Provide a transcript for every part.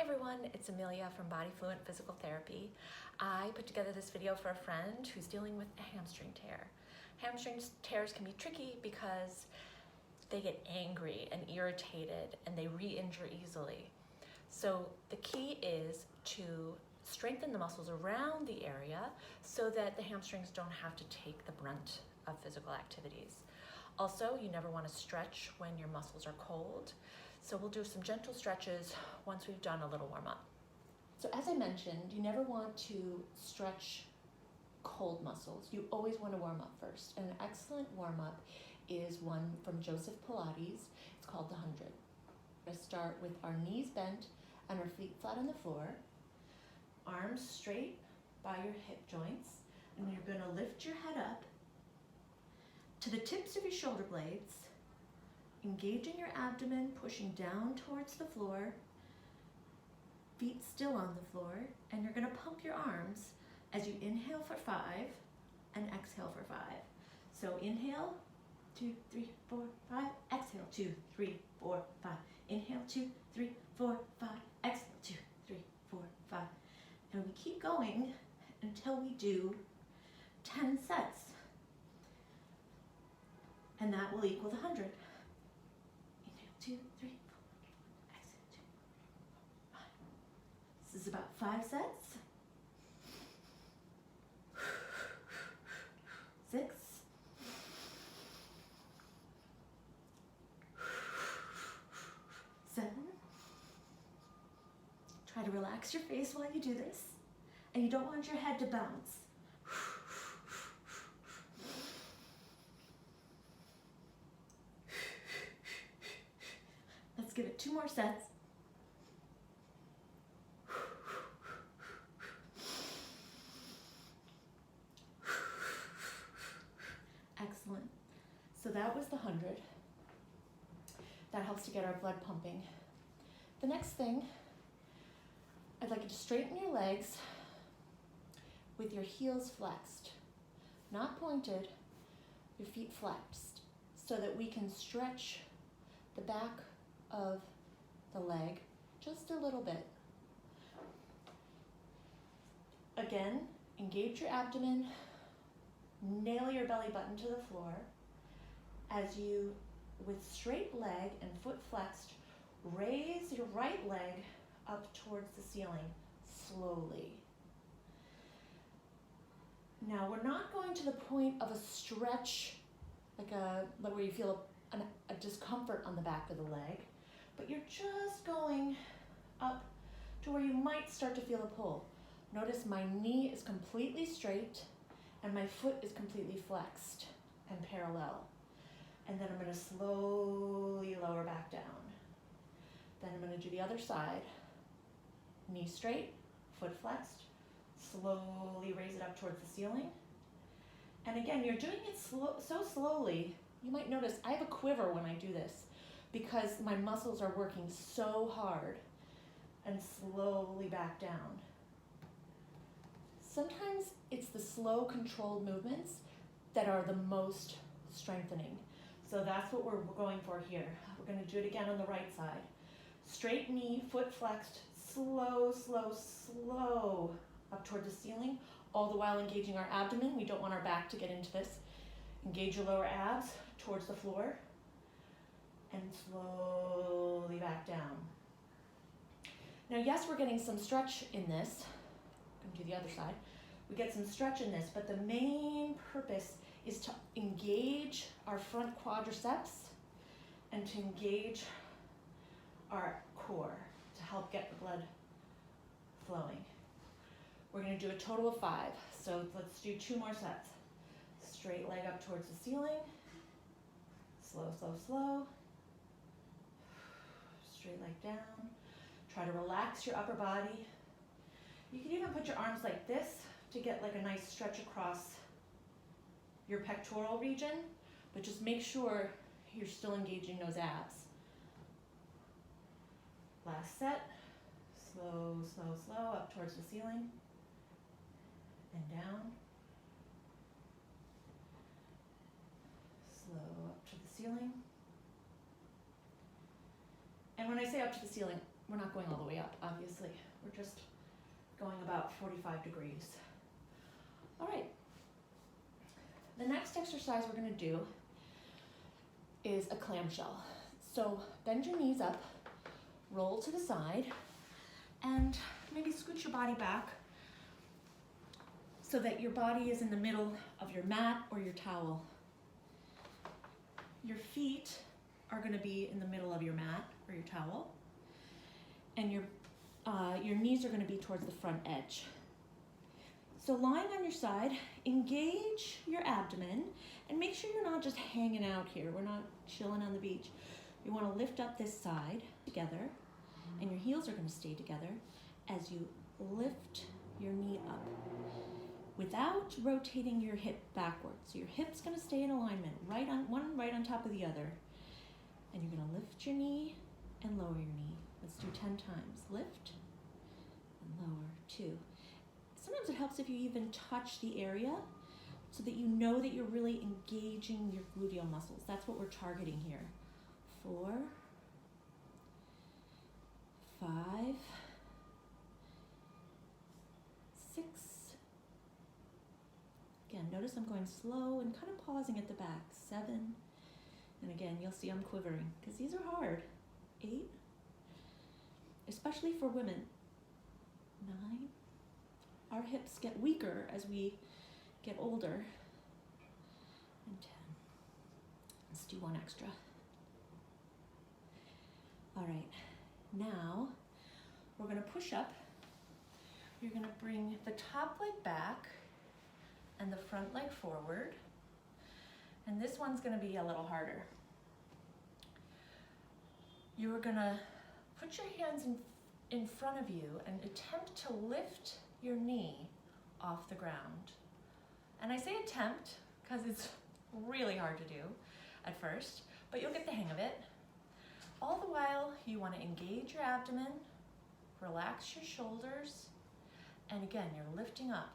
everyone, it's Amelia from Fluent Physical Therapy. I put together this video for a friend who's dealing with a hamstring tear. Hamstring tears can be tricky because they get angry and irritated and they re-injure easily. So the key is to strengthen the muscles around the area so that the hamstrings don't have to take the brunt of physical activities. Also, you never want to stretch when your muscles are cold. So we'll do some gentle stretches once we've done a little warm up. So as I mentioned, you never want to stretch cold muscles. You always want to warm up first. And an excellent warm up is one from Joseph Pilates. It's called the 100. We're going to start with our knees bent and our feet flat on the floor, arms straight by your hip joints, and you're going to lift your head up to the tips of your shoulder blades, engaging your abdomen, pushing down towards the floor, feet still on the floor, and you're going to pump your arms as you inhale for 5 and exhale for 5. So inhale, 2, 3, 4, 5, exhale, 2, 3, 4, 5. Inhale, 2, 3, 4, 5, exhale, 2, 3, 4, 5. And we keep going until we do 10 sets. And that will equal the 100. 2, 3, 4, exhale, 2, 5. This is about 5 sets. 6. 7. Try to relax your face while you do this. And you don't want your head to bounce. Let's give it 2 more sets. Excellent. So that was the 100. That helps to get our blood pumping. The next thing, I'd like you to straighten your legs with your heels flexed, not pointed, your feet flexed, so that we can stretch the back of the leg just a little bit. Again, engage your abdomen, nail your belly button to the floor as you, with straight leg and foot flexed, raise your right leg up towards the ceiling slowly. Now we're not going to the point of a stretch, like where you feel a discomfort on the back of the leg, but you're just going up to where you might start to feel a pull. Notice my knee is completely straight and my foot is completely flexed and parallel. And then I'm going to slowly lower back down. Then I'm going to do the other side. Knee straight, foot flexed, slowly raise it up towards the ceiling. And again, you're doing it so slowly, you might notice I have a quiver when I do this because my muscles are working so hard, and slowly back down. Sometimes it's the slow, controlled movements that are the most strengthening. So that's what we're going for here. We're going to do it again on the right side. Straight knee, foot flexed, slow, slow, slow up toward the ceiling, all the while engaging our abdomen. We don't want our back to get into this. Engage your lower abs towards the floor and slowly back down. Now, yes, we're getting some stretch in this. I'm going to do the other side. We get some stretch in this, but the main purpose is to engage our front quadriceps and to engage our core to help get the blood flowing. We're going to do a total of 5. So let's do 2 more sets. Straight leg up towards the ceiling. Slow, slow, slow. Straight leg down. Try to relax your upper body. You can even put your arms like this to get like a nice stretch across your pectoral region, but just make sure you're still engaging those abs. Last set. Slow, slow, slow, up towards the ceiling and down. Slow up to the ceiling. And when I say up to the ceiling, we're not going all the way up, obviously. We're just going about 45 degrees. All right. The next exercise we're going to do is a clamshell. So bend your knees up, roll to the side, and maybe scoot your body back so that your body is in the middle of your mat or your towel. Your feet are going to be in the middle of your mat or your towel, and your knees are going to be towards the front edge. So lying on your side, engage your abdomen, and make sure you're not just hanging out here. We're not chilling on the beach. You want to lift up this side together, and your heels are going to stay together as you lift your knee up without rotating your hip backwards. So your hip's going to stay in alignment, one right on top of the other. And you're going to lift your knee and lower your knee. Let's do 10 times. Lift and lower, 2. Sometimes it helps if you even touch the area so that you know that you're really engaging your gluteal muscles. That's what we're targeting here. 4, 5, 6. Again, notice I'm going slow and kind of pausing at the back. 7. And again, you'll see I'm quivering because these are hard. 8. Especially for women. 9. Our hips get weaker as we get older. And 10. Let's do one extra. All right, now we're gonna push up. You're gonna bring the top leg back and the front leg forward. And this one's gonna be a little harder. You're gonna put your hands in front of you and attempt to lift your knee off the ground. And I say attempt because it's really hard to do at first, but you'll get the hang of it. All the while, you want to engage your abdomen, relax your shoulders, and again, you're lifting up.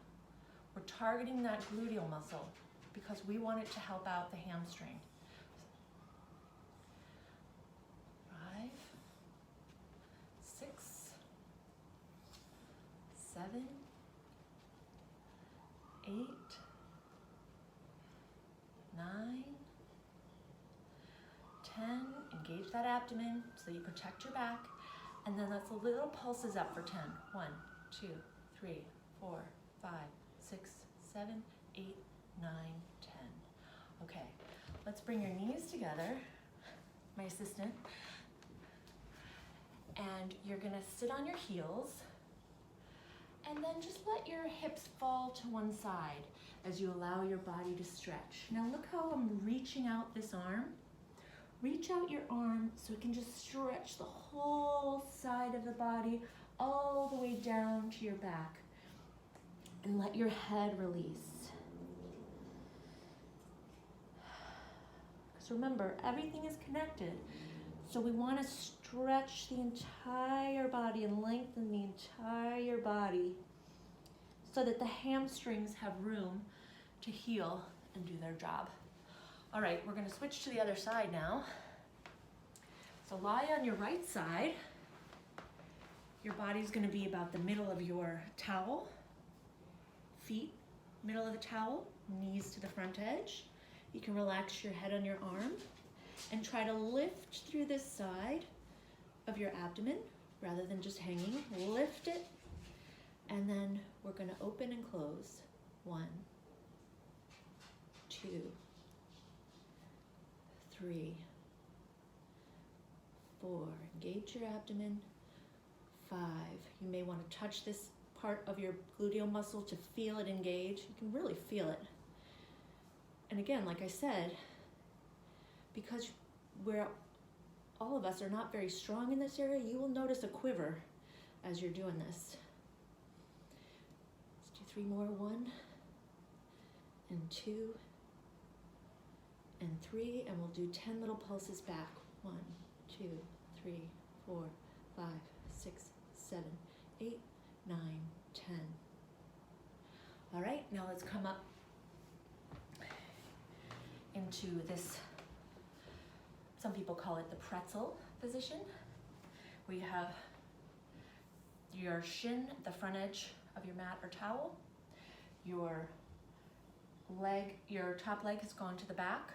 We're targeting that gluteal muscle because we want it to help out the hamstring. 5, 6, 7, 8, 9, 10. Engage that abdomen so you protect your back. And then let's little pulses up for 10. 1, 2, 3, 4, 5, 6, 7, 8, 9, 10. Okay, let's bring your knees together, my assistant. And you're gonna sit on your heels and then just let your hips fall to one side as you allow your body to stretch. Now look how I'm reaching out this arm. Reach out your arm so it can just stretch the whole side of the body all the way down to your back. And let your head release. Because remember, everything is connected. So we want to stretch the entire body and lengthen the entire body so that the hamstrings have room to heal and do their job. All right, we're gonna switch to the other side now. So lie on your right side. Your body's gonna be about the middle of your towel. Feet, middle of the towel, knees to the front edge. You can relax your head on your arm and try to lift through this side of your abdomen rather than just hanging. Lift it, and then we're gonna open and close. 1, 2, 3, 4, engage your abdomen. 5, you may want to touch this part of your gluteal muscle to feel it engage. You can really feel it. And again, like I said, because all of us are not very strong in this area, you will notice a quiver as you're doing this. Let's do 3 more. 1 and 2 and 3, and we'll do 10 little pulses back. 1, 2, 3, 4, 5, 6, 7, 8, 9, 10. All right, now let's come up into this, some people call it the pretzel position, where you have your shin, the front edge of your mat or towel. Your top leg is going to the back,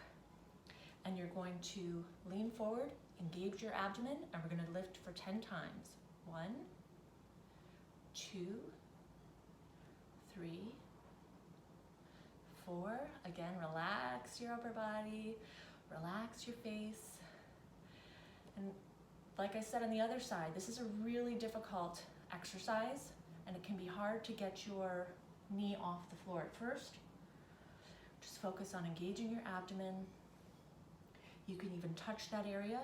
and you're going to lean forward, engage your abdomen, and we're going to lift for 10 times. 1, 2, 3, 4. Again, relax your upper body, relax your face. And like I said on the other side, this is a really difficult exercise, and it can be hard to get your knee off the floor at first. Just focus on engaging your abdomen. You can even touch that area.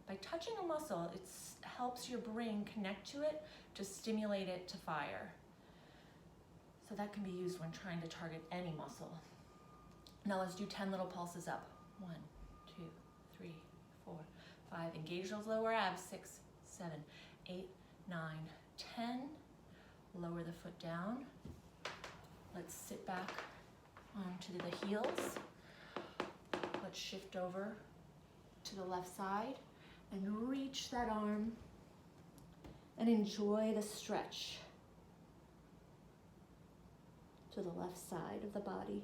By touching a muscle, it helps your brain connect to it to stimulate it to fire. So that can be used when trying to target any muscle. Now let's do 10 little pulses up. 1, 2, 3, 4, 5. Engage those lower abs. 6, 7, 8, 9, 10. Lower the foot down. Let's sit back onto the heels. Let's shift over to the left side and reach that arm and enjoy the stretch to the left side of the body.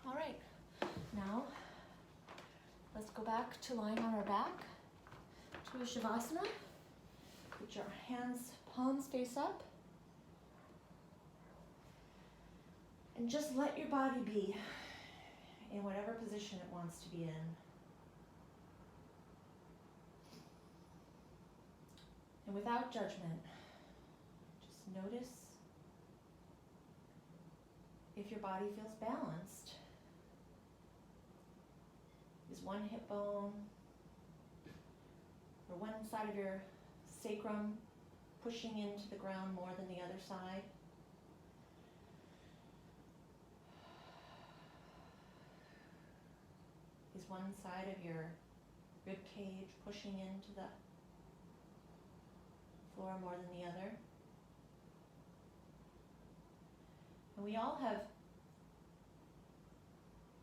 All right, now let's go back to lying on our back to a Shavasana. Put your hands, palms face up. And just let your body be in whatever position it wants to be in. And without judgment, just notice if your body feels balanced. Is one hip bone or one side of your sacrum pushing into the ground more than the other side? Is one side of your rib cage pushing into the floor more than the other? And we all have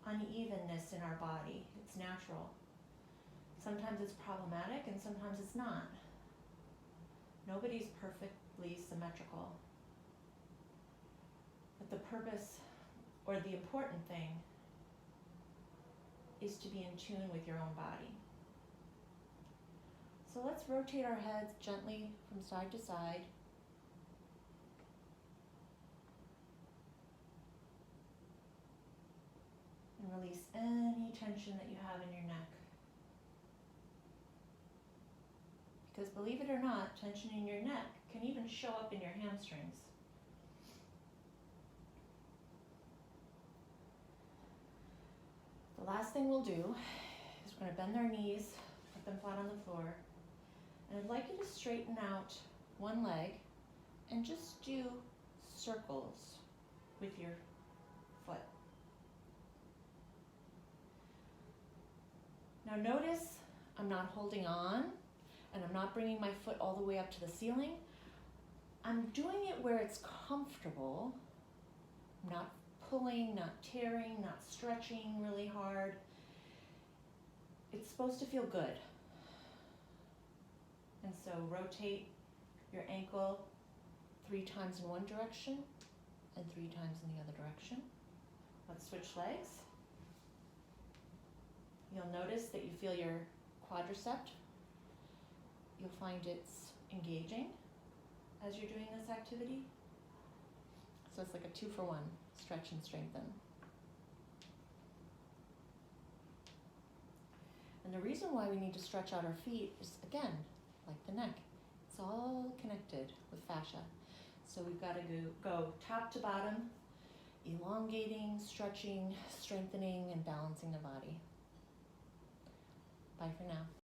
unevenness in our body. It's natural. Sometimes it's problematic and sometimes it's not. Nobody's perfectly symmetrical. But the purpose, or the important thing, is to be in tune with your own body. So let's rotate our heads gently from side to side. And release any tension that you have in your neck. Because believe it or not, tension in your neck can even show up in your hamstrings. The last thing we'll do is we're going to bend our knees, put them flat on the floor, and I'd like you to straighten out one leg and just do circles with your foot. Now notice I'm not holding on and I'm not bringing my foot all the way up to the ceiling. I'm doing it where it's comfortable. I'm not pulling, not tearing, not stretching really hard. It's supposed to feel good. And so rotate your ankle 3 times in one direction and 3 times in the other direction. Let's switch legs. You'll notice that you feel your quadricep. You'll find it's engaging as you're doing this activity. So it's like a 2-for-1, stretch and strengthen. And the reason why we need to stretch out our feet is, again, like the neck. It's all connected with fascia. So we've got to go top to bottom, elongating, stretching, strengthening, and balancing the body. Bye for now.